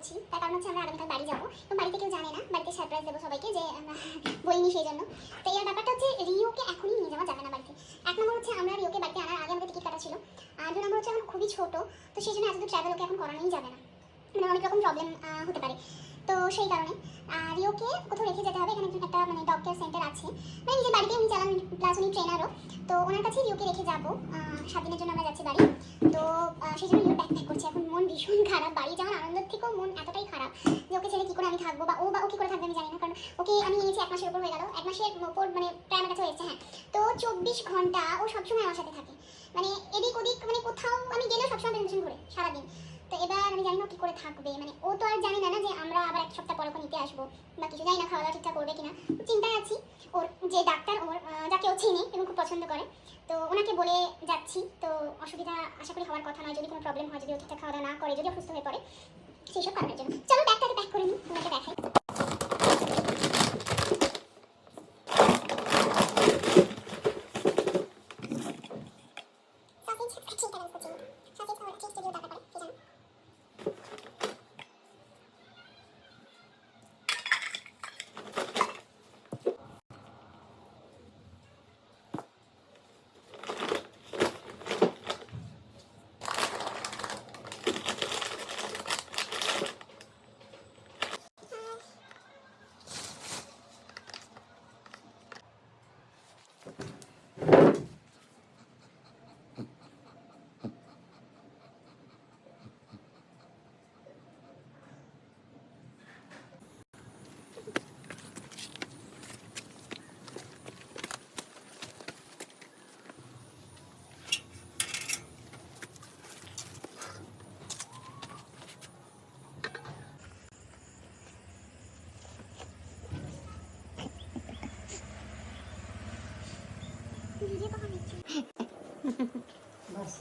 করছি, তার কারণ হচ্ছে আমরা আগামীকাল বাড়ি যাবো এবং বাড়িতে কেউ জানে না, বাড়িতে সারপ্রাইজ দেবো সবাইকে যে আমরা বলিনি সেই জন্য। তো এর ব্যাপারটা হচ্ছে রিওকে এখনই নিয়ে যাওয়া যাবে না বাড়িতে। এক নম্বর হচ্ছে আমরা রিওকে বাড়িতে আনার আগে আমাদের টিকিট কাটা ছিল, আর দু নম্বর হচ্ছে এখন খুবই ছোটো, তো সেই জন্য এতদূর ট্রাভেল ওকে এখন করানোই যাবে না, মানে অনেক রকম প্রবলেম হতে পারে। তো সেই কারণে রিওকে কোথাও রেখে যেতে হবে। এখানে একটা মানে ডগ কেয়ার সেন্টার আছে, মানে নিজের বাড়িতে উনি চালান, প্লাস উনি ট্রেনারও। তো ওনার কাছে রিওকে রেখে যাবো, 7 দিনের জন্য আমরা যাচ্ছি বাড়ি। তো সেই জন্য রিও ব্যাক করছে। এখন মন ভীষণ খারাপ, বাড়ি যাওয়ার আনন্দের থেকেও মন এতটাই খারাপ যে ওকে ছেড়ে কী করে আমি থাকবো, বা ও কী করে থাকবে আমি জানি না। কারণ ওকে আমি এনেছি 1 মাসের উপর হয়ে গেল, 1 মাসের উপর মানে প্রায় আমার কাছে হয়েছে। হ্যাঁ, তো 24 ঘন্টা ও সবসময় আমার সাথে থাকে, মানে এদিক ওদিক, মানে কোথাও আমি গেলেও সবসময় টেনশন করে সারাদিন। তো এবার আমি জানি না কী করে থাকবে, মানে ও তো আর জানি না যে আমরা আবার 1 সপ্তাহ পরে ওকে নিতে আসবো বা কিছু, জানি না খাওয়া দাওয়া ঠিকঠাক করবে কিনা, চিন্তায় আছি। ওর যে ডাক্তার, ওর যাকে ও চেনে এবং খুব পছন্দ করে, তো ওনাকে বলে যাচ্ছি। তো অসুবিধা আশা করি হওয়ার কথা নয়, যদি কোনো প্রবলেম হয়, যদি ও ঠিকঠাক খাওয়া দাওয়া না করে, যদি অসুস্থ হয়ে পড়ে, সেই সব কারণের জন্য। চলো ব্যাগটাকে প্যাক করে নিই, ওনাকে দেখাই। बस